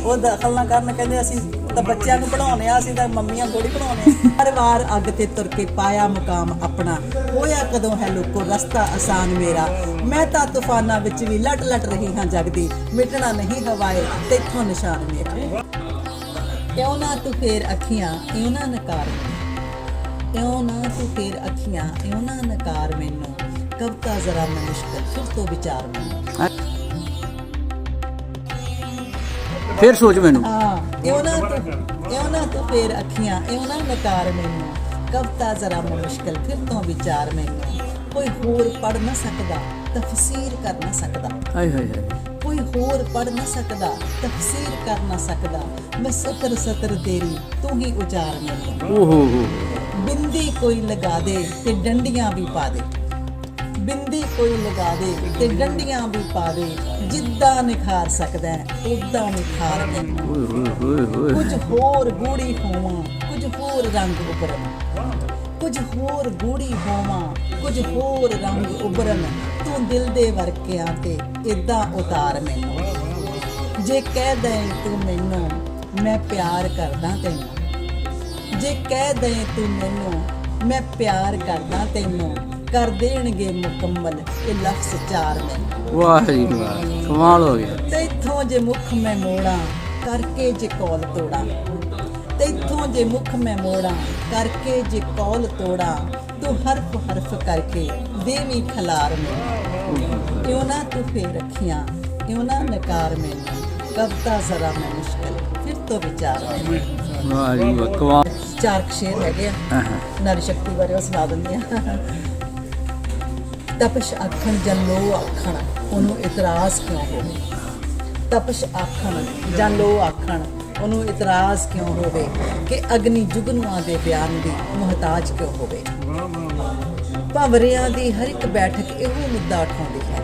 ਉਹ ਦਖਲ ਨਾ ਕਰਨ, ਕਹਿੰਦੇ ਅਸੀਂ ਤਾਂ ਬੱਚਿਆਂ ਨੂੰ ਪੜ੍ਹਾਉਂਦੇ ਆ, ਅਸੀਂ ਤਾਂ ਮੰਮੀਆਂ ਥੋੜੀ ਪੜ੍ਹਾਉਂਦੇ ਆ। ਹਰ ਵਾਰ ਅੱਗ ਤੇ ਤੁਰ ਕੇ ਪਾਇਆ ਮੁਕਾਮ ਆਪਣਾ, ਹੋਇਆ ਕਦੋਂ ਹੈ ਲੋਕੋ ਰਸਤਾ ਆਸਾਨ ਮੇਰਾ। ਮੈਂ ਤਾਂ ਤੂਫਾਨਾਂ ਵਿੱਚ ਵੀ ਲਟ ਲਟ ਰਹੀ ਹਾਂ ਜਗਦੀ, ਮਿਟਣਾ ਨਹੀਂ ਹਵਾਏ ਤੇਥੋਂ ਨਿਸ਼ਾਨ ਮੇਰਾ। ਇਉਂ ਨਾ ਤੂੰ ਫੇਰ ਅੱਖੀਆਂ ਇਉਂ ਨਾ ਨਕਾਰ, ਇਉਂ ਨਾ ਤੂੰ ਫੇਰ ਅੱਖੀਆਂ ਇਉਂ ਨਾ ਨਕਾਰ ਮੈਨੂੰ, ਕਵਿਤਾ ਜ਼ਰਾ ਮੈਂ ਮੁਸ਼ਕਿਲ ਫਿਰ ਤੋਂ ਵਿਚਾਰ ਮੈਨੂੰ। ਫਿਰ ਸੋਚ ਮੈਨੂੰ ਇਉਂ ਨਾ ਤੂੰ ਫੇਰ ਅੱਖੀਆਂ ਇਉਂ ਨਾ ਨਕਾਰ ਮੈਨੂੰ, ਕਵਿਤਾ ਜ਼ਰਾ ਮੈਂ ਮੁਸ਼ਕਿਲ ਫਿਰ ਤੋਂ ਵਿਚਾਰ ਮੈਨੂੰ। ਕੋਈ ਹੋਰ ਪੜ੍ਹ ਨਾ ਸਕਦਾ ਤਫਸੀਰ ਕਰ ਨਾ ਸਕਦਾ, ਹਾਏ ਹਾਏ ਹਾਏ, ਕੋਈ ਹੋਰ ਪੜ੍ਹ ਨਾ ਸਕਦਾ ਤਫਸੀਰ ਕਰ ਨਾ ਸਕਦਾ, ਮੈਂ ਸਤਰ ਸਤਰ ਤੇਰੀ ਤੂੰ ਹੀ ਉਚਾਰ ਮੈਨੂੰ। ਓਹੋ ਹੋ, ਬਿੰਦੀ ਕੋਈ ਲਗਾ ਦੇ ਤੇ ਡੰਡੀਆਂ ਵੀ ਪਾ ਦੇ, ਬਿੰਦੀ ਕੋਈ ਲਗਾ ਦੇ ਤੇ ਡੰਡੀਆਂ ਵੀ ਪਾ ਦੇ, ਜਿੱਦਾਂ ਨਿਖਾਰ ਸਕਦਾ ਉਦਾਂ ਨਿਖਾਰ ਮੈਨੂੰ। ਓਏ ਹੋਏ, ਕੁਝ ਹੋਰ ਗੂੜੀ ਹੋਵਾਂ ਕੁਝ ਹੋਰ ਰੰਗ ਉਭਰਨ, ਕੁਝ ਹੋਰ ਗੂੜੀ ਹੋਵਾਂ ਕੁਝ ਹੋਰ ਰੰਗ ਉਭਰਨ, ਤੂੰ ਦਿਲ ਦੇ ਵਰਕਿਆਂ ਤੇ ਇਦਾਂ ਉਤਾਰ ਮੈਨੂੰ। ਜੇ ਕਹਿ ਦੇ ਤੂੰ ਮੈਨੂੰ ਮੈਂ ਪਿਆਰ ਕਰਦਾ ਤੈਨੂੰ, ਜੇ ਕਹਿ ਦੇ ਤੂੰ ਮੈਨੂੰ ਮੈਂ ਪਿਆਰ ਕਰਦਾ ਤੈਨੂੰ, ਕਰ ਦੇਣਗੇ ਮੁਕੰਮਲ ਇਹ ਲਫ਼ਜ਼ ਚਾਰ ਮੈਨੂੰ। ਵਾਹ ਜੀ ਵਾਹ, ਕਮਾਲ ਹੋ ਗਿਆ। ਤੈਥੋਂ ਜੇ ਮੁੱਖ ਮੈਂ ਮੋੜਾਂ ਕਰਕੇ ਜੇ ਕੌਲ ਤੋੜਾਂ, ਤੈਥੋਂ ਜੇ ਮੁੱਖ ਮੈਂ ਮੋੜਾਂ ਕਰਕੇ ਜੇ ਕੌਲ ਤੋੜਾਂ, ਤੂੰ ਹਰਫ ਹਰਫ ਕਰਕੇ ਦੇਵੀਂ ਖਲਾਰ ਮੈਨੂੰ। ਇਉਂ ਨਾ ਤੂੰ ਫੇਰ ਅੱਖੀਆਂ ਇਉਂ ਨਾ ਨਕਾਰ ਮੈਨੂੰ, ਕਵਿਤਾ ਜ਼ਰਾ ਮੈਂ ਮੁਸ਼ਕਿਲ ਫਿਰ ਤੋਂ ਵਿਚਾਰ ਮੈਨੂੰ। ਵਾਹ ਜੀ ਵਾਹ, ਕਮਾਲ। ਚਾਰ ਕੁ ਸ਼ੇਰ ਹੈਗੇ ਆ ਨਾਰੀ ਸ਼ਕਤੀ ਬਾਰੇ, ਉਹ ਸੁਣਾ ਦਿੰਦੀ ਆ। ਤਪਸ਼ ਆਖਣ ਜਾਂ ਲੋ ਆਖਣ ਉਹਨੂੰ ਇਤਰਾਜ਼ ਕਿਉਂ ਹੋਵੇ, ਤਪਸ਼ ਆਖਣ ਜਾਂ ਲੋ ਆਖਣ ਉਹਨੂੰ ਇਤਰਾਜ਼ ਕਿਉਂ ਹੋਵੇ, ਕਿ ਅਗਨੀ ਜੁਗਨੂਆਂ ਦੇ ਬਿਆਨ ਦੀ ਮੁਹਤਾਜ ਕਿਉਂ ਹੋਵੇ। ਭੰਵਰਿਆਂ ਦੀ ਹਰ ਇੱਕ ਬੈਠਕ ਇਹੋ ਮੁੱਦਾ ਉਠਾਉਂਦੀ ਹੈ,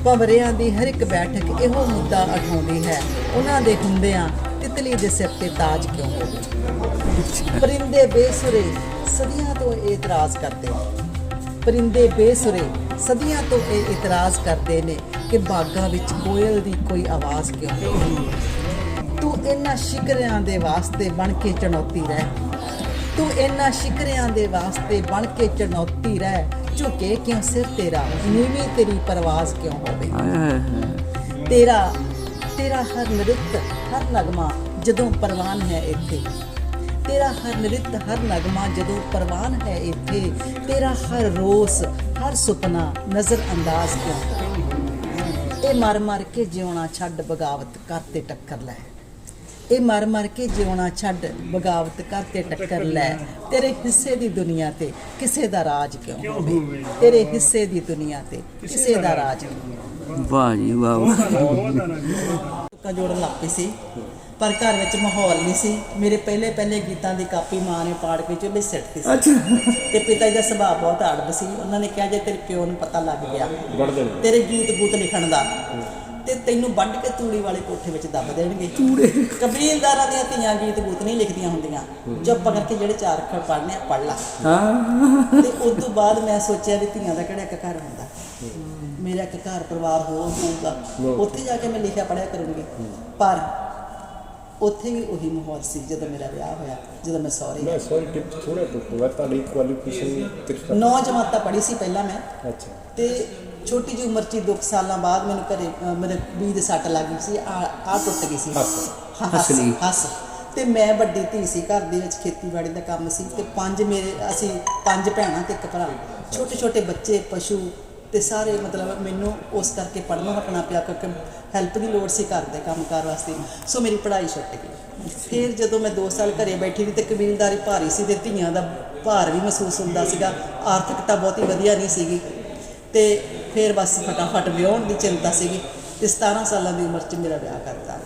ਭੰਵਰਿਆਂ ਦੀ ਹਰ ਇੱਕ ਬੈਠਕ ਇਹੋ ਮੁੱਦਾ ਉਠਾਉਂਦੀ ਹੈ, ਉਹਨਾਂ ਦੇ ਹੁੰਦਿਆਂ ਤਿਤਲੀ ਦੇ ਸਿਰ ਤੇ ਤਾਜ ਕਿਉਂ ਹੋਵੇ। ਪਰਿੰਦੇ ਬੇਸੁਰੇ ਸਦੀਆਂ ਤੋਂ ਇਹ ਇਤਰਾਜ਼ ਕਰਦੇ ਨੇ, ਪਰਿੰਦੇ ਬੇਸੁਰੇ ਸਦੀਆਂ ਤੋਂ ਇਹ ਇਤਰਾਜ਼ ਕਰਦੇ ਨੇ, ਕਿ ਬਾਗਾਂ ਵਿੱਚ ਕੋਇਲ ਦੀ ਕੋਈ ਆਵਾਜ਼ ਕਿਉਂ ਨਹੀਂ। ਤੂੰ ਇਹਨਾਂ ਸ਼ਿਕਰਿਆਂ ਦੇ ਵਾਸਤੇ ਬਣ ਕੇ ਚੁਣੌਤੀ ਰਹਿ, ਤੂੰ ਇਹਨਾਂ ਸ਼ਿਕਰਿਆਂ ਦੇ ਵਾਸਤੇ ਬਣ ਕੇ ਚੁਣੌਤੀ ਰਹਿ, ਝੁਕੇ ਕਿਉਂ ਸਿਰ ਤੇਰਾ ਨੀਵੀਂ ਤੇਰੀ ਪਰਵਾਜ਼ ਕਿਉਂ ਹੋਵੇ। ਤੇਰਾ ਹਰ ਨ੍ਰਿਤ ਹਰ ਨਗਮਾ ਜਦੋਂ ਪਰਵਾਨ ਹੈ ਇੱਥੇ, ਤੇਰਾ ਹਰ ਨ੍ਰਿਤ ਹਰ ਨਗਮਾ ਜਦੋਂ ਪਰਵਾਨ ਹੈ ਇੱਥੇ, ਤੇਰਾ ਹਰ ਰੋਸ ਹਰ ਸੁਪਨਾ ਨਜ਼ਰ ਅੰਦਾਜ਼ ਕਿਉਂ ਹੋਵੇ। ਇਹ ਮਰ ਮਰ ਕੇ ਜਿਉਣਾ ਛੱਡ ਬਗਾਵਤ ਕਰਤੇ ਟੱਕਰ ਲੈ, ਇਹ ਮਰ ਮਰ ਕੇ ਜਿਉਣਾ ਛੱਡ ਬਗਾਵਤ ਕਰਤੇ ਟੱਕਰ ਲੈ, ਤੇਰੇ ਹਿੱਸੇ ਦੀ ਦੁਨੀਆ ਤੇ ਕਿਸੇ ਦਾ ਰਾਜ ਕਿਉਂ ਹੋਵੇ, ਤੇਰੇ ਹਿੱਸੇ ਦੀ ਦੁਨੀਆ ਤੇ ਕਿਸੇ ਦਾ ਰਾਜ ਕਿਉਂ। ਵਾਹ ਜੀ ਵਾਹ। ਤੁੱਕਾ ਜੋੜਨ ਲੱਗ ਪਈ ਸੀ, ਪਰ ਘਰ ਵਿੱਚ ਮਾਹੌਲ ਨਹੀਂ ਸੀ। ਮੇਰੇ ਪਹਿਲੇ ਗੀਤਾਂ ਦੀ ਕਾਪੀ ਮਾਂ ਨੇ ਪਾੜ ਕੇ ਚੁੱਲ੍ਹੇ ਸਿੱਟਤੀ ਸੀ, ਤੇ ਪਿਤਾ ਜੀ ਦਾ ਸੁਭਾਅ ਬਹੁਤ ਅੜਬ ਸੀ। ਉਹਨਾਂ ਨੇ ਕਿਹਾ ਜੇ ਤੇਰੇ ਪਿਓ ਨੂੰ ਪਤਾ ਲੱਗ ਗਿਆ ਤੇਰੇ ਗੀਤ ਗੂਤ ਲਿਖਣ ਦਾ, ਤੇ ਤੈਨੂੰ ਵੱਢ ਕੇ ਤੂੜੀ ਵਾਲੇ ਕੋਠੇ ਵਿੱਚ ਦੱਬ ਦੇਣਗੇ। ਕਬੀਲਦਾਰਾਂ ਦੀਆਂ ਧੀਆਂ ਗੀਤ ਗੂਤ ਨਹੀਂ ਲਿਖਦੀਆਂ ਹੁੰਦੀਆਂ, ਚੁੱਪ ਕਰਕੇ ਜਿਹੜੇ ਚਾਰ ਅੱਖਰ ਪੜ੍ਹਨੇ ਆ ਪੜ੍ਹ ਲਾ। ਤੇ ਉਸ ਤੋਂ ਬਾਅਦ ਮੈਂ ਸੋਚਿਆ ਵੀ ਧੀਆਂ ਦਾ ਕਿਹੜਾ ਇੱਕ ਘਰ ਹੁੰਦਾ, ਮੇਰਾ ਇੱਕ ਘਰ ਪਰਿਵਾਰ ਹੋਊਗਾ, ਉੱਥੇ ਜਾ ਕੇ ਮੈਂ ਲਿਖਿਆ ਪੜ੍ਹਿਆ ਕਰੂੰਗੀ। ਪਰ ਉੱਥੇ ਵੀ ਉਹੀ ਮਾਹੌਲ ਸੀ ਜਦੋਂ ਮੇਰਾ ਵਿਆਹ ਹੋਇਆ, ਜਦੋਂ ਮੈਂ ਸਹੁਰੇ 9 ਜਮਾਤਾਂ ਪੜ੍ਹੀ ਸੀ ਪਹਿਲਾਂ ਮੈਂ। ਤੇ ਛੋਟੀ ਜਿਹੀ ਉਮਰ 'ਚ 2 ਸਾਲਾਂ ਬਾਅਦ ਮੈਨੂੰ ਘਰੇ ਮੇਰੇ ਬੀਜ ਦੇ ਸੱਟ ਲੱਗ ਗਈ ਸੀ, ਆਹ ਟੁੱਟ ਗਈ ਸੀ ਹੱਸ। ਤੇ ਮੈਂ ਵੱਡੀ ਧੀ ਸੀ, ਘਰ ਦੇ ਵਿੱਚ ਖੇਤੀਬਾੜੀ ਦਾ ਕੰਮ ਸੀ, ਤੇ ਅਸੀਂ 5 ਭੈਣਾਂ ਤੇ 1 ਭਰਾ, ਛੋਟੇ ਛੋਟੇ ਬੱਚੇ, ਪਸ਼ੂ, ਤੇ ਸਾਰੇ ਮਤਲਬ ਮੈਨੂੰ ਉਸ ਕਰਕੇ ਪੜ੍ਹਨਾ ਹਟਣਾ ਪਿਆ, ਕਿਉਂਕਿ ਹੈਲਪ ਦੀ ਲੋੜ ਸੀ ਘਰ ਦੇ ਕੰਮਕਾਰ ਵਾਸਤੇ। ਸੋ ਮੇਰੀ ਪੜ੍ਹਾਈ ਛੁੱਟ ਗਈ। ਫਿਰ ਜਦੋਂ ਮੈਂ 2 ਸਾਲ ਘਰੇ ਬੈਠੀ ਰਹੀ, ਤੇ ਕਬੀਲਦਾਰੀ ਭਾਰੀ ਸੀ, ਤੇ ਧੀਆਂ ਦਾ ਭਾਰ ਵੀ ਮਹਿਸੂਸ ਹੁੰਦਾ ਸੀਗਾ, ਆਰਥਿਕਤਾ ਬਹੁਤੀ ਵਧੀਆ ਨਹੀਂ ਸੀਗੀ, ਤੇ ਫਿਰ ਬਸ ਫਟਾਫਟ ਵਿਆਹੁਣ ਦੀ ਚਿੰਤਾ ਸੀਗੀ। ਤੇ 17 ਸਾਲਾਂ ਦੀ ਉਮਰ 'ਚ ਮੇਰਾ ਵਿਆਹ ਕਰਤਾ।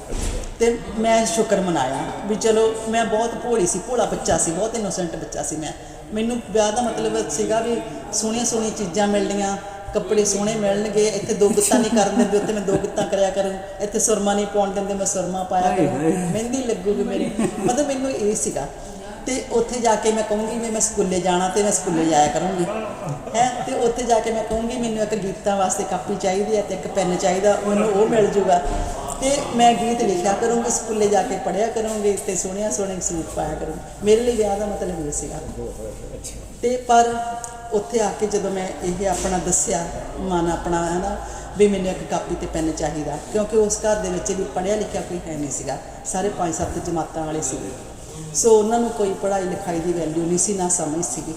ਤੇ ਮੈਂ ਸ਼ੁਕਰ ਮਨਾਇਆ ਵੀ ਚਲੋ, ਮੈਂ ਬਹੁਤ ਭੋਲੀ ਸੀ, ਭੋਲਾ ਬੱਚਾ ਸੀ, ਬਹੁਤ ਇਨੋਸੈਂਟ ਬੱਚਾ ਸੀ ਮੈਂ। ਮੈਨੂੰ ਵਿਆਹ ਦਾ ਮਤਲਬ ਸੀਗਾ ਵੀ ਸੋਹਣੀਆਂ ਚੀਜ਼ਾਂ ਮਿਲਣੀਆਂ, ਕੱਪੜੇ ਸੋਹਣੇ ਮਿਲਣਗੇ, ਇੱਥੇ 2 ਗੁੱਤਾਂ ਨਹੀਂ ਕਰਨ ਦਿੰਦੇ, ਉੱਥੇ ਮੈਂ 2 ਗੁੱਤਾਂ ਕਰਿਆ ਕਰੂੰ, ਇੱਥੇ ਸੁਰਮਾ ਨਹੀਂ ਪਾਉਣ ਦਿੰਦੇ, ਮੈਂ ਸੁਰਮਾ ਪਾਇਆ ਕਰੂੰ, ਮਹਿੰਦੀ ਲੱਗੂਗੀ ਮੇਰੀ, ਮਤਲਬ ਮੈਨੂੰ ਇਹ ਸੀਗਾ। ਤੇ ਉੱਥੇ ਜਾ ਕੇ ਮੈਂ ਕਹੂੰਗੀ ਵੀ ਮੈਂ ਸਕੂਲੇ ਜਾਣਾ, ਤੇ ਮੈਂ ਸਕੂਲੇ ਜਾਇਆ ਕਰੂੰਗੀ ਹੈ। ਤੇ ਉੱਥੇ ਜਾ ਕੇ ਮੈਂ ਕਹੂੰਗੀ ਮੈਨੂੰ ਇੱਕ ਗੀਤਾਂ ਵਾਸਤੇ ਕਾਪੀ ਚਾਹੀਦੀ ਹੈ, ਤੇ ਇੱਕ ਪੈਨ ਚਾਹੀਦਾ, ਮੈਨੂੰ ਉਹ ਮਿਲ ਜੂਗਾ। ਤੇ ਮੈਂ ਗੀਤ ਲਿਖਿਆ ਕਰੂੰਗੀ, ਸਕੂਲੇ ਜਾ ਕੇ ਪੜ੍ਹਿਆ ਕਰੂੰਗੀ ਤੇ ਸੋਹਣੇ ਸੂਟ ਪਾਇਆ ਕਰੂੰਗੀ। ਮੇਰੇ ਲਈ ਵਿਆਹ ਦਾ ਮਤਲਬ ਇਹ ਸੀਗਾ। ਤੇ ਪਰ ਉੱਥੇ ਆ ਕੇ ਜਦੋਂ ਮੈਂ ਇਹ ਆਪਣਾ ਦੱਸਿਆ, ਮਨ ਆਪਣਾ ਹੈ ਨਾ ਵੀ ਮੈਨੂੰ ਇੱਕ ਕਾਪੀ ਤੇ ਪੈਨ ਚਾਹੀਦਾ, ਕਿਉਂਕਿ ਉਸ ਘਰ ਦੇ ਵਿੱਚ ਵੀ ਪੜ੍ਹਿਆ ਲਿਖਿਆ ਕੋਈ ਹੈ ਨਹੀਂ ਸੀਗਾ, ਸਾਰੇ 5-7 ਜਮਾਤਾਂ ਵਾਲੇ ਸੀਗੇ। ਸੋ ਉਹਨਾਂ ਨੂੰ ਕੋਈ ਪੜ੍ਹਾਈ ਲਿਖਾਈ ਦੀ ਵੈਲਿਊ ਨਹੀਂ ਸੀ, ਨਾ ਸਮਝ ਸੀਗੀ।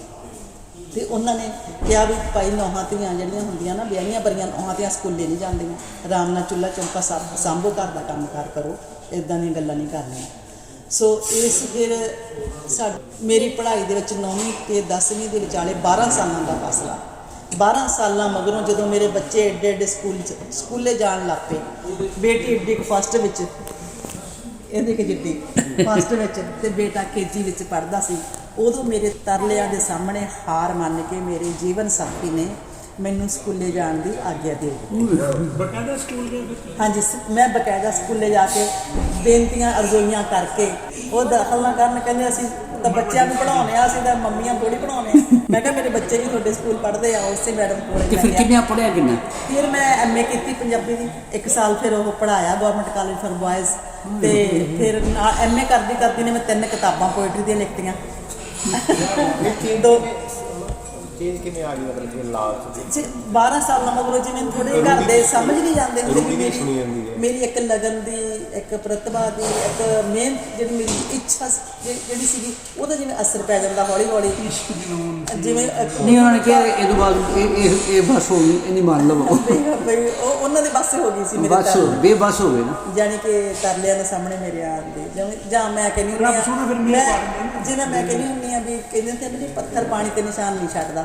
ਤੇ ਉਹਨਾਂ ਨੇ ਕਿਹਾ ਵੀ ਭਾਈ ਨੌਹਾਂ ਧੀਆਂ ਜਿਹੜੀਆਂ ਹੁੰਦੀਆਂ ਨਾ, ਵਿਆਹੀਆਂ ਬਰੀਆਂ ਨੌਹਾਂ ਧੀਆਂ ਸਕੂਲੇ ਨਹੀਂ ਜਾਂਦੀਆਂ, ਆਰਾਮ ਨਾਲ ਚੁੱਲ੍ਹਾ ਚੌਂਕਾ ਸਾਂਭੋ, ਘਰ ਦਾ ਕੰਮ ਕਾਰ ਕਰੋ, ਇੱਦਾਂ ਦੀਆਂ ਗੱਲਾਂ ਨਹੀਂ ਕਰਨੀਆਂ। ਸੋ ਇਸ ਫਿਰ ਮੇਰੀ ਪੜ੍ਹਾਈ ਦੇ ਵਿੱਚ 9ਵੀਂ ਤੇ 10ਵੀਂ ਦੇ ਵਿਚਾਲੇ 12 ਸਾਲਾਂ ਦਾ ਫਾਸਲਾ। 12 ਸਾਲਾਂ ਮਗਰੋਂ ਜਦੋਂ ਮੇਰੇ ਬੱਚੇ ਏਡੇ ਏਡੇ ਸਕੂਲੇ ਜਾਣ ਲੱਗ ਪਏ, ਬੇਟੀ ਏਡੀ ਫਸਟ ਵਿੱਚ, ਇਹਦੇ ਕਿ ਜਿੱਡੀ ਫਸਟ ਵਿੱਚ, ਤੇ ਬੇਟਾ KG ਵਿੱਚ ਪੜ੍ਹਦਾ ਸੀ, ਉਦੋਂ ਮੇਰੇ ਤਰਲਿਆਂ ਦੇ ਸਾਹਮਣੇ ਹਾਰ ਮੰਨ ਕੇ ਮੇਰੇ ਜੀਵਨ ਸਾਥੀ ਨੇ ਮੈਨੂੰ ਸਕੂਲੇ ਜਾਣ ਦੀ ਆਗਿਆ ਦੇ ਦਿੱਤੀ। ਬਕਾਇਦਾ ਸਕੂਲ ਗਏ? ਹਾਂਜੀ, ਮੈਂ ਬਕਾਇਦਾ ਸਕੂਲੇ ਜਾ ਕੇ ਬੇਨਤੀਆਂ ਅਰਜ਼ੋਈਆਂ ਕਰਕੇ, ਉਹ ਦਾਖਲ ਨਾ ਕਰਨ, ਕਹਿੰਦੇ ਅਸੀਂ ਤਾਂ ਬੱਚਿਆਂ ਨੂੰ ਪੜ੍ਹਾਉਂਦੇ ਆ, ਅਸੀਂ ਤਾਂ ਮੰਮੀਆਂ ਥੋੜ੍ਹੀ ਪੜ੍ਹਾਉਂਦੇ ਆ। ਮੈਂ ਕਿਹਾ ਮੇਰੇ ਬੱਚੇ ਵੀ ਤੁਹਾਡੇ ਸਕੂਲ ਪੜ੍ਹਦੇ ਆ, ਉਸੇ ਮੈਡਮ ਕੋਲ। ਤੇ ਫਿਰ ਕਿੰਨਾ ਪੜ੍ਹਿਆ ਕਿੰਨਾ? ਫਿਰ ਮੈਂ MA ਕੀਤੀ ਪੰਜਾਬੀ ਦੀ 1 ਸਾਲ, ਫਿਰ ਉਹ ਪੜ੍ਹਾਇਆ ਗਵਰਨਮੈਂਟ ਕਾਲਜ ਫॉर ਬॉयਜ਼। ਤੇ ਫਿਰ MA ਕਰਦੀ ਨੇ ਮੈਂ 3 ਕਿਤਾਬਾਂ ਪੋਇਟਰੀ ਦੀਆਂ ਲਿਖਤੀਆਂ। ਦੋ ਚੇਂਜ ਕਿਵੇਂ ਆ ਗਈ ਮਤਲਬ ਕਿ ਲਾਸਟ 12 ਸਾਲਾਂ ਮਗਰੋਂ ਜਿਵੇਂ ਥੋੜੇ ਘਰ ਦੇ ਸਮਝ ਨਹੀਂ ਜਾਂਦੇ ਹੁੰਦੇ ਕਿ ਮੇਰੀ ਮੇਰੀ ਇੱਕ ਲਗਨ ਦੀ, ਇੱਕ ਪ੍ਰਤਿਭਾ ਦੀ, ਇੱਕ ਮਿਹਨਤ, ਜਿਹੜੀ ਮੇਰੀ ਇੱਛਾ ਜਿਹੜੀ ਸੀਗੀ, ਉਹਦਾ ਜਿਵੇਂ ਅਸਰ ਪੈ ਜਾਂਦਾ ਹੌਲੀ ਹੌਲੀ। ਜਿਵੇਂ ਨਹੀਂ ਉਹਨਾਂ ਨੇ ਕਿਹਾ ਇਹ ਤੋਂ ਬਾਅਦ ਇਹ ਬਸ ਹੋ ਗਈ, ਇਹਨੀ ਮੰਨ ਲਵੋ ਬਈ ਉਹ ਉਹਨਾਂ ਦੇ ਪਾਸੇ ਹੋ ਗਈ ਸੀ ਮੇਰੇ ਬਸ ਹੋ ਬੇਬਸ ਹੋ ਗਏ ਨਾ, ਜਾਣੀ ਕਿ ਤਰਲਿਆਂ ਦੇ ਸਾਹਮਣੇ ਮੇਰੇ ਆਉਣ ਦੇ। ਜਿਵੇਂ ਜਾਂ ਮੈਂ ਕਹਿੰਦੀ ਹੁੰਦੀ ਜਿਵੇਂ ਮੈਂ ਕਹਿੰਦੀ ਹੁੰਦੀ ਆ ਵੀ ਕਹਿੰਦੇ ਹੁੰਦੇ ਵੀ ਪੱਥਰ ਪਾਣੀ ਤੇ ਨਿਸ਼ਾਨ ਨਹੀਂ ਛੱਡਦਾ,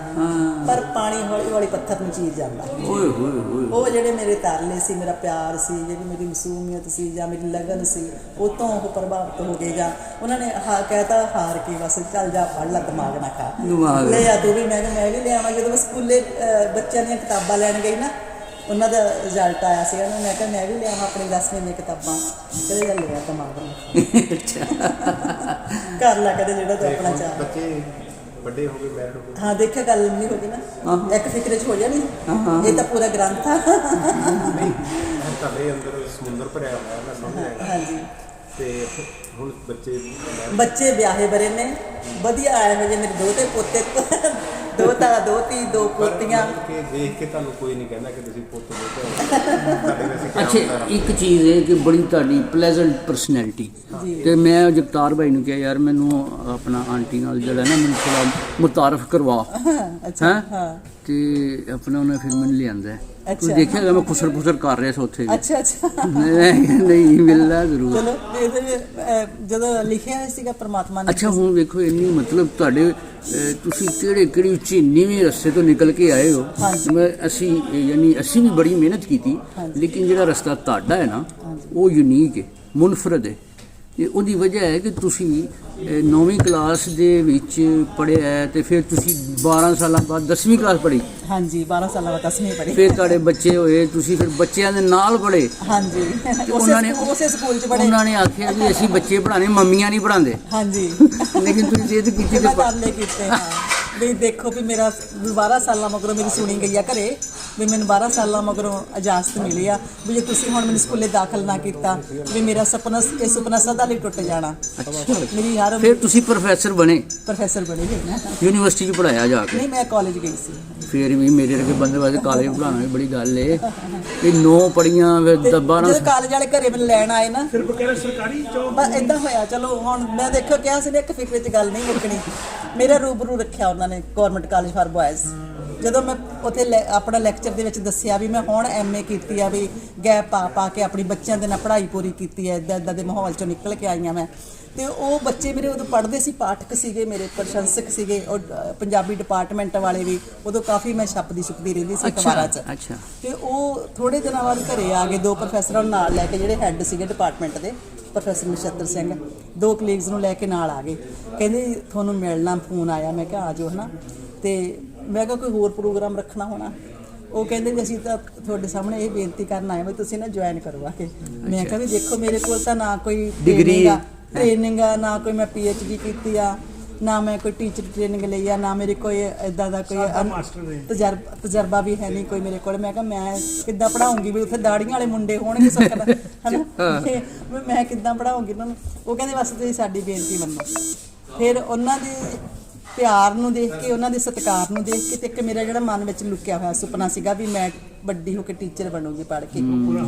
ਪਰ ਪਾਣੀ ਹੌਲੀ ਹੌਲੀ ਪੱਥਰ ਨੂੰ ਚੀਰ ਜਾਂਦਾ। ਓਏ ਹੋਏ ਹੋਏ, ਉਹ ਜਿਹੜੇ ਮੇਰੇ ਤਰਲੇ ਸੀ, ਮੇਰਾ ਪਿਆਰ ਸੀ, ਜਿਹੜੀ ਮੇਰੀ ਮਾਸੂਮੀਅਤ ਸੀ ਜਾਂ ਮੇਰੀ ਲਗਨ ਸੀ, ਉਹ ਤੋਂ ਉਹ ਪ੍ਰਭਾਵਿਤ ਹੋ ਗਏ। ਜਾਂ ਉਹਨਾਂ ਨੇ ਕਹਿਤਾ ਹਾਰ ਕੇ ਬਸ ਚੱਲ ਜਾ ਪੜ੍ਹ ਲੈ, ਦਿਮਾਗ ਨਾ ਖਾ, ਲੈ ਆ ਤੂੰ ਵੀ। ਮੈਂ ਕਿਹਾ ਮੈਂ ਵੀ ਲੈ ਆਵਾਂ। ਜਦੋਂ ਮੈਂ ਸਕੂਲੇ ਬੱਚਿਆਂ ਦੀਆਂ ਕਿਤਾਬਾਂ ਲੈਣ ਗਈ ਨਾ, ਉਹਨਾਂ ਦਾ ਰਿਜ਼ਲਟ ਆਇਆ ਸੀਗਾ ਨਾ, ਮੈਂ ਕਿਹਾ ਮੈਂ ਵੀ ਲਿਆਵਾਂ ਆਪਣੀ 10ਵੀਂ ਦੀਆਂ ਕਿਤਾਬਾਂ। ਕਹਿੰਦੇ ਚੱਲ ਲਿਆ ਦਿਮਾਗ ਨਾਲ, ਅੱਛਾ ਕਰ ਲੈ ਕਦੇ ਜਿਹੜਾ ਤੂੰ ਆਪਣਾ ਚਾਹ। ਬੱਚੇ ਵੱਡੇ ਹੋ ਗਏ, ਮੈਰਿਡ ਹੋ ਗਏ? ਹਾਂ, ਦੇਖਿਆ ਗੱਲ ਨਹੀਂ ਹੋ ਗਈ ਨਾ, ਇੱਕ ਫਿਕਰੇ 'ਚ ਹੋ ਜਾਣੀ। ਇਹ ਤਾਂ ਪੂਰਾ ਗ੍ਰੰਥ ਆ। ਨਹੀਂ, ਤੁਹਾਡੇ ਅੰਦਰ ਸਮੁੰਦਰ ਭਰਿਆ ਹੋਇਆ, ਮੈਂ ਸਮਝ ਰਿਹਾ। ਹਾਂਜੀ, ਤੇ ਹੁਣ ਬੱਚੇ ਵਿਆਹੇ ਬਰੇ ਨੇ, ਵਧੀਆ ਆਏ ਹੋਏ ਜੇ ਮੇਰੇ ਦੋਤੇ ਪੋਤੇ, ਦੋਤਾ ਦੋਤੀ, 2 ਪੋਤੀਆਂ। ਕਿ ਦੇਖ ਕੇ ਤੁਹਾਨੂੰ ਕੋਈ ਨਹੀਂ ਕਹਿੰਦਾ ਕਿ ਤੁਸੀਂ ਪੁੱਤ ਦੋਤੇ। ਅੱਛਾ, ਇੱਕ ਚੀਜ਼ ਹੈ ਕਿ ਬੜੀ ਤੁਹਾਡੀ ਪਲੇਜ਼ੈਂਟ ਪਰਸਨੈਲਿਟੀ, ਤੇ ਮੈਂ ਜਗਤਾਰ ਭਾਈ ਨੂੰ ਕਿਹਾ ਯਾਰ ਮੈਨੂੰ ਆਪਣਾ ਆਂਟੀ ਨਾਲ ਜਿਹੜਾ ਨਾ ਮੈਨੂੰ ਥੋੜਾ ਮੁਤਾਰਫ ਕਰਵਾ। ਅੱਛਾ, ਹਾਂ, ਤੇ ਆਪਣਾ ਉਹਨੇ ਫਿਰ ਮੈਨੂੰ ਲਿਆਂਦਾ। ਤੁਸੀਂ ਦੇਖਿਆ ਮੈਂ ਖੁਸਰ ਕਰ ਰਿਹਾ ਸੀ ਉੱਥੇ। ਅੱਛਾ ਨਹੀਂ ਮਿਲਦਾ ਜ਼ਰੂਰ। ਚਲੋ ਜਦੋਂ ਲਿਖਿਆ ਹੋਇਆ ਸੀਗਾ ਪਰਮਾਤਮਾ ਨੇ। ਅੱਛਾ, ਹੁਣ ਵੇਖੋ ਇੰਨੀ ਮਤਲਬ ਤੁਹਾਡੇ ਤੁਸੀਂ ਕਿਹੜੀ ਉੱਚੀ ਨੀਵੇਂ ਰਸਤੇ ਤੋਂ ਨਿਕਲ ਕੇ ਆਏ ਹੋ। ਅਸੀਂ ਵੀ ਬੜੀ ਮਿਹਨਤ ਕੀਤੀ, ਲੇਕਿਨ ਜਿਹੜਾ ਰਸਤਾ ਤੁਹਾਡਾ ਹੈ ਨਾ ਉਹ ਯੂਨੀਕ ਹੈ, ਮੁਨਫਰਦ ਹੈ। ਤੇ ਉਹਦੀ ਵਜ੍ਹਾ ਹੈ ਕਿ ਤੁਸੀਂ 9ਵੀਂ ਕਲਾਸ ਦੇ ਵਿੱਚ ਪੜ੍ਹਿਆ ਹੈ, ਤੇ ਫਿਰ ਤੁਸੀਂ 12 ਸਾਲਾਂ ਬਾਅਦ 10ਵੀਂ ਕਲਾਸ ਪੜ੍ਹੀ। ਹਾਂਜੀ, 12 ਸਾਲਾਂ ਬਾਅਦ 10ਵੀਂ ਪੜ੍ਹੀ। ਫਿਰ ਤੁਹਾਡੇ ਬੱਚੇ ਹੋਏ, ਤੁਸੀਂ ਫਿਰ ਬੱਚਿਆਂ ਦੇ ਨਾਲ ਪੜ੍ਹੇ। ਹਾਂਜੀ, ਉਸੇ ਸਕੂਲ 'ਚ ਪੜ੍ਹੇ। ਉਹਨਾਂ ਨੇ ਆਖਿਆ ਵੀ ਅਸੀਂ ਬੱਚੇ ਪੜ੍ਹਾਣੇ, ਮੰਮੀਆਂ ਨਹੀਂ ਪੜ੍ਹਾਉਂਦੇ। ਹਾਂਜੀ, ਲੇਕਿਨ ਤੁਸੀਂ ਜਿੱਦ ਕੀਤੀ ਤੇ ਤਰਲੇ ਕੀਤੇ। ਹਾਂ ਵੀ ਦੇਖੋ ਵੀ ਮੇਰਾ 12 ਸਾਲਾਂ ਮਗਰੋਂ ਮੇਰੀ ਸੁਣੀ ਗਈ ਆ ਘਰੇ, ਵੀ ਮੈਨੂੰ 12 ਸਾਲਾਂ ਮਗਰੋਂ ਇਜਾਜ਼ਤ ਮਿਲੀ ਆ ਵੀ ਜੇ ਤੁਸੀਂ ਹੁਣ ਮੈਨੂੰ ਸਕੂਲੇ ਦਾਖਲ ਨਾ ਕੀਤਾ ਵੀ ਮੇਰਾ ਸੁਪਨਾ ਸਦਾ ਲਈ ਟੁੱਟ ਜਾਣਾ। ਮੇਰੀ ਯਾਰ ਫਿਰ ਤੁਸੀਂ ਪ੍ਰੋਫੈਸਰ ਬਣੇ ਗਈ ਨਾ, ਯੂਨੀਵਰਸਿਟੀ 'ਚ ਪੜ੍ਹਾਇਆ ਜਾ ਕੇ? ਨਹੀਂ, ਮੈਂ ਕਾਲਜ ਗਈ ਸੀ। ਫਿਰ ਵੀ ਮੇਰੇ ਵਰਗੇ ਬੰਦੇ ਵਾਸਤੇ ਕਾਲਜ ਪੜ੍ਹਾਉਣਾ ਵੀ ਬੜੀ ਗੱਲ ਏ। ਇਹ 9 ਪੜ੍ਹੀਆਂ, ਫਿਰ 12। ਜਦੋਂ ਕਾਲਜ ਵਾਲੇ ਘਰੇ ਮੈਨੂੰ ਲੈਣ ਆਏ ਨਾ, ਫਿਰ ਬਕਾਇਦਾ ਸਰਕਾਰੀ ਜੋਬ ਬਸ ਇਦਾਂ ਹੋਇਆ। ਚਲੋ ਹੁਣ ਮੈਂ ਦੇਖੋ ਕਿਹਾ ਸੀ ਇੱਕ ਫਿਕਰੇ 'ਚ ਗੱਲ ਨਹੀਂ ਮੁੱਕਣੀ। ਮੇਰਾ ਰੂਬਰੂ ਰੱਖਿਆ ਉਹਨਾਂ ਨੇ ਗਵਰਨਮੈਂਟ ਕਾਲਜ ਫॉर ਬॉयਜ਼। ਜਦੋਂ ਮੈਂ ਉੱਥੇ ਆਪਣਾ ਲੈਕਚਰ ਦੇ ਵਿੱਚ ਦੱਸਿਆ ਵੀ ਮੈਂ ਹੁਣ MA ਕੀਤੀ ਆ, ਵੀ ਗੈਪ ਪਾ ਕੇ ਆਪਣੀ ਬੱਚਿਆਂ ਦੇ ਨਾਲ ਪੜ੍ਹਾਈ ਪੂਰੀ ਕੀਤੀ ਹੈ, ਇੱਦਾਂ ਦੇ ਮਾਹੌਲ 'ਚੋਂ ਨਿਕਲ ਕੇ ਆਈਆਂ ਮੈਂ। ਤੇ ਉਹ ਬੱਚੇ ਮੇਰੇ ਉਦੋਂ ਪੜ੍ਹਦੇ ਸੀ, ਪਾਠਕ ਸੀਗੇ, ਮੇਰੇ ਪ੍ਰਸ਼ੰਸਕ ਸੀਗੇ, ਔਰ ਪੰਜਾਬੀ ਡਿਪਾਰਟਮੈਂਟ ਵਾਲੇ ਵੀ। ਉਦੋਂ ਕਾਫੀ ਮੈਂ ਛਪਦੀ ਰਹਿੰਦੀ ਸੀ ਅਖਬਾਰਾਂ 'ਚ। ਅੱਛਾ, ਤੇ ਉਹ ਥੋੜੇ ਦਿਨਾਂ ਬਾਅਦ ਘਰੇ ਆ ਗਏ 2 ਪ੍ਰੋਫੈਸਰਾਂ ਨੂੰ ਨਾਲ ਲੈ ਕੇ, ਜਿਹੜੇ ਹੈੱਡ ਸੀਗੇ ਡਿਪਾਰਟਮੈਂਟ ਦੇ, ਪ੍ਰੋਫੈਸਰ ਨਛੱਤਰ ਸਿੰਘ, 2 ਕਲੀਗਸ ਨੂੰ ਲੈ ਕੇ ਨਾਲ ਆ ਗਏ। ਕਹਿੰਦੇ ਤੁਹਾਨੂੰ ਮਿਲਣਾ, ਫੋਨ ਆਇਆ। ਮੈਂ ਕਿਹਾ ਆ ਜਾਓ, ਹੈ ਨਾ। ਤੇ ਮੈਂ ਕਿਹਾ ਕੋਈ ਹੋਰ ਪ੍ਰੋਗਰਾਮ ਰੱਖਣਾ ਹੋਣਾ। ਉਹ ਕਹਿੰਦੇ ਵੀ ਅਸੀਂ ਤਾਂ ਤੁਹਾਡੇ ਸਾਹਮਣੇ ਇਹ ਬੇਨਤੀ ਕਰਨ ਆਏ ਵੀ ਤੁਸੀਂ ਨਾ ਜੁਆਇਨ ਕਰੋ ਆ ਕੇ। ਮੈਂ ਕਿਹਾ ਵੀ ਦੇਖੋ ਮੇਰੇ ਕੋਲ ਤਾਂ ਨਾ ਕੋਈ ਟ੍ਰੇਨਿੰਗ ਆ, ਨਾ ਕੋਈ ਮੈਂ PhD ਕੀਤੀ ਆ, ਨਾ ਮੈਂ ਕੋਈ ਟੀਚਰ ਟ੍ਰੇਨਿੰਗ ਲਈ ਆ, ਨਾ ਮੇਰੇ ਕੋਈ ਇਦਾਂ ਦਾ ਕੋਈ ਤਜਰਬਾ ਵੀ ਹੈ ਨਹੀਂ ਕੋਈ ਮੇਰੇ ਕੋਲ। ਮੈਂ ਕਿਹਾ ਮੈਂ ਕਿੱਦਾਂ ਪੜਾਉਂਗੀ, ਵੀ ਉੱਥੇ ਦਾੜੀਆਂ ਵਾਲੇ ਮੁੰਡੇ ਹੋਣਗੇ ਸਕਦਾ ਹਨਾ, ਤੇ ਮੈਂ ਕਿੱਦਾਂ ਪੜਾਉਂਗੀ ਉਹਨਾਂ ਨੂੰ। ਉਹ ਕਹਿੰਦੇ ਬਸ ਤੁਸੀਂ ਸਾਡੀ ਬੇਨਤੀ ਮੰਨੋ। ਫਿਰ ਉਹਨਾਂ ਦੇ ਪਿਆਰ ਨੂੰ ਦੇਖ ਕੇ, ਉਹਨਾਂ ਦੇ ਸਤਿਕਾਰ ਨੂੰ ਦੇਖ ਕੇ, ਤੇ ਇੱਕ ਮੇਰਾ ਜਿਹੜਾ ਮਨ ਵਿੱਚ ਲੁਕਿਆ ਹੋਇਆ ਸੁਪਨਾ ਸੀਗਾ ਵੀ ਮੈਂ ਵੱਡੀ ਹੋ ਕੇ ਟੀਚਰ ਬਣੂਗੀ ਪੜ੍ਹ ਕੇ,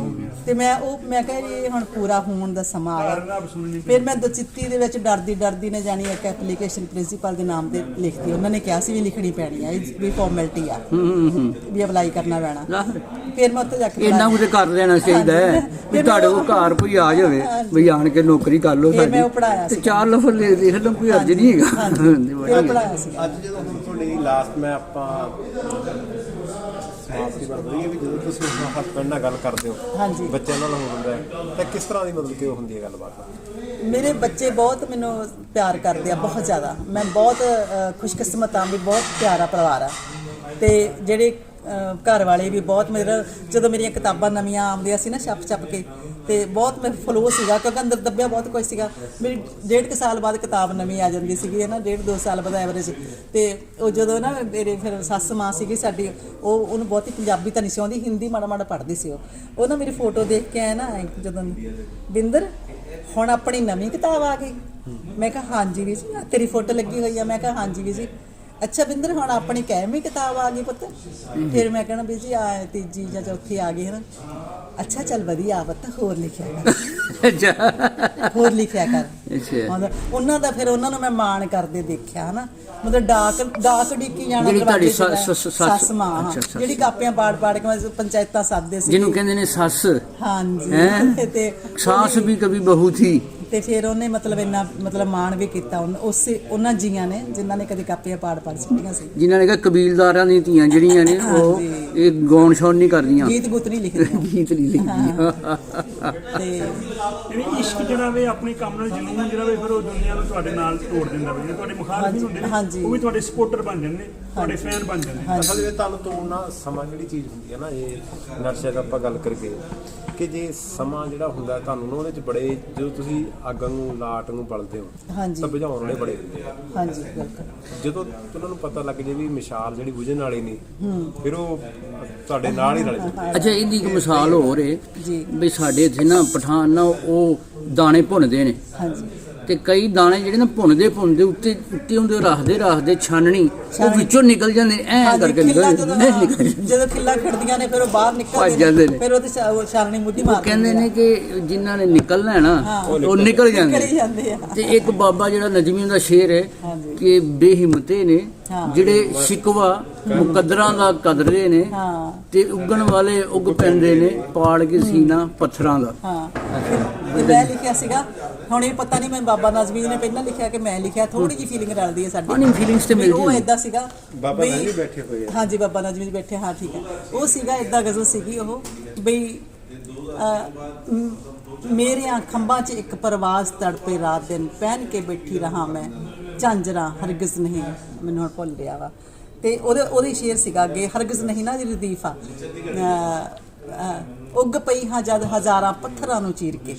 ਤੇ ਮੈਂ ਕਿਹਾ ਇਹ ਹੁਣ ਪੂਰਾ ਹੋਣ ਦਾ ਸਮਾਂ ਆਇਆ। ਫਿਰ ਮੈਂ ਦੁਚਿੱਤੀ ਦੇ ਵਿੱਚ ਡਰਦੀ ਨੇ ਜਾਣੀ ਇੱਕ ਐਪਲੀਕੇਸ਼ਨ ਪ੍ਰਿੰਸੀਪਲ ਦੇ ਨਾਮ ਤੇ ਲਿਖਤੀ। ਉਹਨਾਂ ਨੇ ਕਿਹਾ ਸੀ ਵੀ ਲਿਖਣੀ ਪੈਣੀ ਆ, ਇਹ ਵੀ ਫਾਰਮੈਲਿਟੀ ਆ, ਵੀ ਅਪਲਾਈ ਕਰਨਾ ਪੈਣਾ। ਫਿਰ ਮੈਂ ਉੱਥੇ ਜਾ ਕੇ ਇੰਨਾ ਕੁਝ ਕਰ ਲੈਣਾ ਚਾਹੀਦਾ ਹੈ ਵੀ ਤੁਹਾਡੇ ਕੋਲ ਘਰ ਕੋਈ ਆ ਜਾਵੇ ਵੀ ਆਣ ਕੇ ਨੌਕਰੀ ਕਰ ਲਓ ਸਾਡੀ, ਤੇ 4 ਲਫ਼ਜ਼ ਲਿਖ ਲਓ, ਕੋਈ ਅਰਜ਼ ਨਹੀਂ ਹੈਗਾ। ਅੱਜ ਜਦੋਂ ਹੁਣ ਤੁਹਾਡੀ ਲਾਸਟ ਮੈਂ ਆਪਾਂ ਸਮਾਪਤੀ ਬਣਦੀ ਹੈ ਵੀ ਜਦੋਂ ਤੁਸੀਂ ਹਸਬੈਂਡ ਨਾਲ ਗੱਲ ਕਰਦੇ ਹੋ, ਹਾਂਜੀ, ਬੱਚਿਆਂ ਨਾਲ ਹੋ ਹੁੰਦਾ ਹੈ, ਤਾਂ ਕਿਸ ਤਰ੍ਹਾਂ ਦੀ ਮਤਲਬ ਕਿ ਉਹ ਹੁੰਦੀ ਹੈ ਗੱਲਬਾਤ? ਮੇਰੇ ਬੱਚੇ ਬਹੁਤ ਮੈਨੂੰ ਪਿਆਰ ਕਰਦੇ ਆ, ਬਹੁਤ ਜ਼ਿਆਦਾ। ਮੈਂ ਬਹੁਤ ਖੁਸ਼ਕਿਸਮਤ ਹਾਂ ਵੀ ਬਹੁਤ ਪਿਆਰਾ ਪਰਿਵਾਰ ਆ। ਤੇ ਜਿਹੜੇ ਘਰ ਵਾਲੇ ਵੀ ਬਹੁਤ, ਜਦੋਂ ਮੇਰੀਆਂ ਕਿਤਾਬਾਂ ਨਵੀਆਂ ਆਉਂਦੀਆਂ ਸੀ ਨਾ ਛਪ ਕੇ, ਤੇ ਬਹੁਤ ਮੈਂ ਫਲੋ ਸੀਗਾ ਕਿਉਂਕਿ ਅੰਦਰ ਦੱਬਿਆ ਬਹੁਤ ਕੁਝ ਸੀਗਾ। ਮੇਰੀ 1.5 ਸਾਲ ਬਾਅਦ ਕਿਤਾਬ ਨਵੀਂ ਆ ਜਾਂਦੀ ਸੀਗੀ ਹੈ ਨਾ, 1.5-2 ਸਾਲ ਬਾਅਦ ਐਵਰੇਜ। ਤੇ ਉਹ ਜਦੋਂ ਨਾ ਮੇਰੇ ਫਿਰ ਸੱਸ ਮਾਂ ਸੀਗੀ ਸਾਡੀ, ਉਹਨੂੰ ਬਹੁਤੀ ਪੰਜਾਬੀ ਤਾਂ ਨਹੀਂ ਸੀ ਆਉਂਦੀ, ਹਿੰਦੀ ਮਾੜਾ ਮਾੜਾ ਪੜ੍ਹਦੀ ਸੀ। ਉਹ ਨਾ ਮੇਰੀ ਫੋਟੋ ਦੇਖ ਕੇ ਆਏ ਨਾ ਜਦੋਂ, ਬਿੰਦਰ ਹੁਣ ਆਪਣੀ ਨਵੀਂ ਕਿਤਾਬ ਆ ਗਈ। ਮੈਂ ਕਿਹਾ ਹਾਂਜੀ ਵੀ ਜੀ, ਤੇਰੀ ਫੋਟੋ ਲੱਗੀ ਹੋਈ ਆ। ਮੈਂ ਕਿਹਾ ਹਾਂਜੀ ਵੀ ਜੀ। ਅੱਛਾ ਬਿੰਦਰ ਹੁਣ ਆਪਣੀ ਕਿੰਨੀ ਕਿਤਾਬ ਆ ਗਈ ਪੁੱਤ? ਫਿਰ ਮੈਂ ਕਹਿਣਾ ਵੀ ਜੀ ਆ 3 ਜਾਂ 4 ਆ ਗਈ ਹੈ ਨਾ। ਅੱਛਾ ਚੱਲ ਵਧੀਆ ਪੁੱਤ, ਹੋਰ ਲਿਖਿਆ ਕਰ, ਹੋਰ ਲਿਖਿਆ ਕਰ। ਉਹਨਾਂ ਦਾ ਫਿਰ ਉਹਨਾਂ ਨੂੰ ਮੈਂ ਮਾਣ ਕਰਦੇ ਦੇਖਿਆ ਹਨਾ, ਮਤਲਬ ਡਾਕ ਡੀਕੀ ਜਾਣਾ। ਸੱਸ ਮਾਂ ਜਿਹੜੀ ਕਾਪੀਆਂ ਪਾੜ ਕੇ ਪੰਚਾਇਤਾਂ ਸੱਦਦੇ ਸੀ, ਜਿਹਨੂੰ ਕਹਿੰਦੇ ਨੇ ਸੱਸ। ਹਾਂਜੀ, ਤੇ ਸਾਸ ਵੀ ਕभी ਬਹੂ ਥੀ। ਤੇ ਫਿਰ ਉਹਨੇ ਮਤਲਬ ਮਾਣ ਵੀ ਕੀਤਾ ਉਹਨਾਂ ਜੀਆਂ ਨੇ ਜਿਨ੍ਹਾਂ ਨੇ ਕਦੇ ਕਾਪੀਆਂ ਪਾੜ ਸੁੱਟੀਆਂ ਸੀ, ਜਿਨ੍ਹਾਂ ਨੇ ਕਿਹਾ ਕਬੀਲਦਾਰਾਂ ਦੀਆਂ ਧੀਆਂ ਜਿਹੜੀਆਂ ਨੇ ਉਹ ਇਹ ਗਾਉਣ ਸ਼ੌਣ ਨਹੀਂ ਕਰਦੀਆਂ, ਗੀਤ ਗੁੱਤ ਨਹੀਂ ਲਿਖਦੀਆਂ, ਗੀਤ ਨਹੀਂ ਲਿਖਦੀਆਂ। ਤੇ ਇਹ ਇਸ਼ਕ ਜਿਹੜਾ ਵੇ ਆਪਣੇ ਕੰਮ ਨਾਲ ਜਨੂਨ ਜਿਹੜਾ ਵੇ, ਫਿਰ ਉਹ ਦੁਨੀਆ ਨੂੰ ਤੁਹਾਡੇ ਨਾਲ ਤੋੜ ਦਿੰਦਾ ਵੇ। ਤੁਹਾਡੇ ਮੁਖਾਲਫ ਹੁੰਦੇ ਨੇ ਉਹ ਵੀ ਤੁਹਾਡੇ ਸਪੋਰਟਰ ਬਣ ਜਾਂਦੇ ਨੇ, ਤੁਹਾਡੇ ਫੈਨ ਬਣ ਜਾਂਦੇ ਨੇ। ਅਸਲ ਵਿੱਚ ਤੁਹਾਨੂੰ ਤੋੜਨਾ ਸਮਾਂ ਜਿਹੜੀ ਚੀਜ਼ ਹੁੰਦੀ ਹੈ ਨਾ, ਇਹ ਨਰਸ਼ਾ ਦਾ ਆਪਾਂ ਗੱਲ ਕਰਕੇ ਕਿ ਜੇ ਸਮਾਂ ਜਿਹੜਾ ਹੁੰਦਾ ਤੁਹਾਨੂੰ ਨਾ ਉਹਦੇ ਚ ਬੜੇ, ਜਦੋਂ ਤੁਸੀਂ ਅੱਗ ਨੂੰ ਲਾਟ ਨੂੰ ਬਲਦੇ ਹੋ ਤਾਂ ਬੁਝਾਉਣ ਵਾਲੇ ਬੜੇ ਹੁੰਦੇ ਆ। ਹਾਂਜੀ, ਜਦੋਂ ਉਹਨਾਂ ਨੂੰ ਪਤਾ ਲੱਗ ਜੇ ਵੀ ਮਿਸਾਲ ਜਿਹੜੀ ਬੁਝਣ ਵਾਲੀ ਨਹੀਂ, ਫਿਰ ਉਹ ਤੁਹਾਡੇ ਨਾਲ ਹੀ ਰਲ ਜਾਂਦੇ। ਅੱਛਾ ਇਹਦੀ ਇੱਕ ਮਿਸਾਲ ਹੋਰ ਹੈ ਵੀ ਸਾਡੇ ਇੱਥੇ ਨਾ ਪਠਾਨ ਨਾ ਉਹ ਦਾਣੇ ਭੁੰਨਦੇ ਨੇ, ਤੇ ਕਈ ਦਾਣੇ ਜਿਹੜੇ ਨਾ ਭੁੰਨਦੇ ਉੱਤੇ ਉਹਦੇ ਰੱਖਦੇ ਛਾਨਣੀ, ਉਹ ਵਿੱਚੋਂ ਨਿਕਲ ਜਾਂਦੇ ਐ ਕਰਕੇ ਜਦੋਂ ਖਿੱਲਾ ਖੜਦੀਆਂ ਨੇ ਫਿਰ ਉਹ ਬਾਹਰ ਨਿਕਲ ਜਾਂਦੇ ਨੇ, ਫਿਰ ਉਹਦੀ ਛਾਨਣੀ ਮੁੱਢੀ ਮਾਰਦੇ। ਕਹਿੰਦੇ ਨੇ ਕਿ ਜਿਨ੍ਹਾਂ ਨੇ ਨਿਕਲਣਾ ਹੈ ਨਾ ਉਹ ਨਿਕਲ ਜਾਂਦੇ ਆ। ਤੇ ਇੱਕ ਬਾਬਾ ਜਿਹੜਾ ਨਜ਼ਮੀ ਦਾ ਸ਼ੇਰ ਹੈ ਕਿ ਬੇਹਿੰਮਤੇ ਨੇ ਜਿਹੜੇ ਸ਼ਿਕਵਾ ਮੁਕੱਦਰਾਂ ਦਾ ਕਦਰੇ ਨੇ, ਤੇ ਉੱਗਣ ਵਾਲੇ ਉੱਗ ਪੈਂਦੇ ਨੇ ਪਾੜ ਕੇ ਸੀਨਾ ਪੱਥਰਾਂ ਦਾ। ਮੈਂ ਲਿਖਿਆ ਸੀਗਾ, ਹੁਣ ਇਹ ਪਤਾ ਨਹੀਂ ਮੈਂ ਬਾਬਾ ਨਜ਼ਮੀ ਨੇ ਪਹਿਲਾਂ ਲਿਖਿਆ ਕਿ ਮੈਂ ਲਿਖਿਆ, ਥੋੜੀ ਜਿਹੀ ਫੀਲਿੰਗ ਰਲਦੀ ਹੈ ਸਾਡੀ, ਫੀਲਿੰਗਸ ਤੇ ਮਿਲਦੀ। ਉਹ ਇਦਾਂ ਸੀਗਾ, ਬਾਬਾ ਨਜ਼ਮੀ ਬੈਠੇ ਹੋਏ ਆ। ਹਾਂਜੀ ਬਾਬਾ ਨਜ਼ਮੀ ਬੈਠੇ, ਹਾਂ ਠੀਕ ਹੈ। ਉਹ ਸੀਗਾ ਇਦਾਂ ਗਜ਼ਲ ਸੀਗੀ ਉਹ ਬਈ, ਮੇਰੀਆਂ ਖੰਭਾਂ 'ਚ ਇੱਕ ਪਰਵਾਜ਼ ਤੜਪੇ ਰਾਤ ਦਿਨ, ਪਹਿਨ ਕੇ ਬੈਠੀ ਰਹਾ ਮੈਂ ਝਾਂਜਰਾਂ ਹਰਗਿਜ਼ ਨਹੀਂ, ਮੈਨੂੰ ਹੁਣ ਭੁੱਲ ਰਿਹਾ ਵਾ। ਤੇ ਉਹਦੀ ਸ਼ੇਰ ਸੀਗਾ ਅੱਗੇ, ਹਰਗਿਜ਼ ਨਹੀਂ ਨਾ ਜਿਹੜੀ ਲਤੀਫ ਆ, ਉੱਗ ਪਈ ਹਾਂ ਜਦ ਹਜ਼ਾਰਾਂ ਪੱਥਰਾਂ ਨੂੰ ਚੀਰ ਕੇ,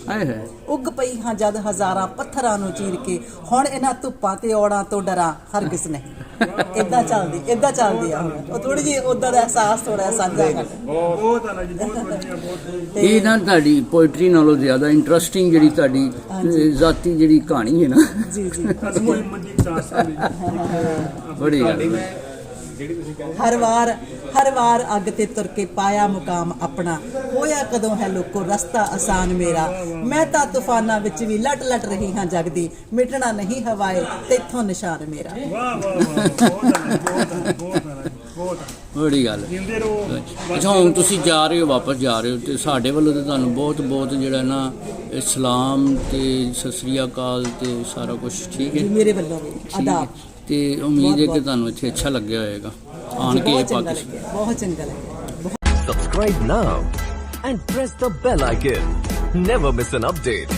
ਉੱਗ ਪਈ ਹਾਂ ਜਦ ਹਜ਼ਾਰਾਂ ਪੱਥਰਾਂ ਨੂੰ ਚੀਰ ਕੇ, ਹੁਣ ਇਹਨਾਂ ਧੁੱਪਾਂ ਤੇ ਔੜਾਂ ਤੋਂ ਡਰਾਂ ਹਰਗਿਜ਼ ਨਹੀਂ। ਏਦਾਂ ਚੱਲਦੀ ਆ ਹੁਣ ਉਹ ਥੋੜੀ ਜਿਹੀ ਉਦਾਂ ਦਾ ਅਹਿਸਾਸ ਥੋੜਾ ਸਾਂਝਾ ਕਰ। ਇਹ ਨਾ ਤੁਹਾਡੀ ਪੋਇਟਰੀ ਨਾਲੋਂ ਜ਼ਿਆਦਾ ਇੰਟਰਸਟਿੰਗ ਜਿਹੜੀ ਤੁਹਾਡੀ ਜ਼ਾਤੀ ਜਿਹੜੀ ਕਹਾਣੀ ਹੈ ਨਾ, ਜੀ ਬੜੀ ਗੱਲ। ਹਰ ਵਾਰ ਅੱਗ ਤੇ ਤੁਰ ਕੇ ਪਾਇਆ ਮੁਕਾਮ ਆਪਣਾ, ਹੋਇਆ ਕਦੋਂ ਹੈ ਲੋਕੋ ਰਸਤਾ ਆਸਾਨ ਮੇਰਾ, ਮੈਂ ਤਾਂ ਤੂਫਾਨਾਂ ਵਿੱਚ ਵੀ ਲਟ ਰਹੀ ਹਾਂ ਜਗਦੀ, ਮਿਟਣਾ ਨਹੀਂ ਹਵਾਏ ਤੇਥੋਂ ਨਿਸ਼ਾਨ ਮੇਰਾ। ਬੜੀ ਗੱਲ। ਅੱਛਾ ਹੁਣ ਤੁਸੀਂ ਜਾ ਰਹੇ ਹੋ, ਵਾਪਸ ਜਾ ਰਹੇ ਹੋ, ਤੇ ਸਾਡੇ ਵੱਲੋਂ ਤਾਂ ਤੁਹਾਨੂੰ ਬਹੁਤ ਜਿਹੜਾ ਨਾ ਸਲਾਮ ਤੇ ਸਤਿ ਸ੍ਰੀ ਅਕਾਲ ਤੇ ਸਾਰਾ ਕੁਝ ਠੀਕ ਹੈ ਮੇਰੇ ਵੱਲੋਂ ਵੀ ਆਦਾਬ। ਤੇ ਉਮੀਦ ਹੈ ਕਿ ਤੁਹਾਨੂੰ ਇੱਥੇ ਅੱਛਾ ਲੱਗਿਆ ਹੋਵੇਗਾ ਆਣ ਕੇ ਪਾਕਿਸਤਾਨ। ਬਹੁਤ ਚੰਗਾ ਲੱਗਿਆ। Subscribe now and press the bell icon. Never miss an update.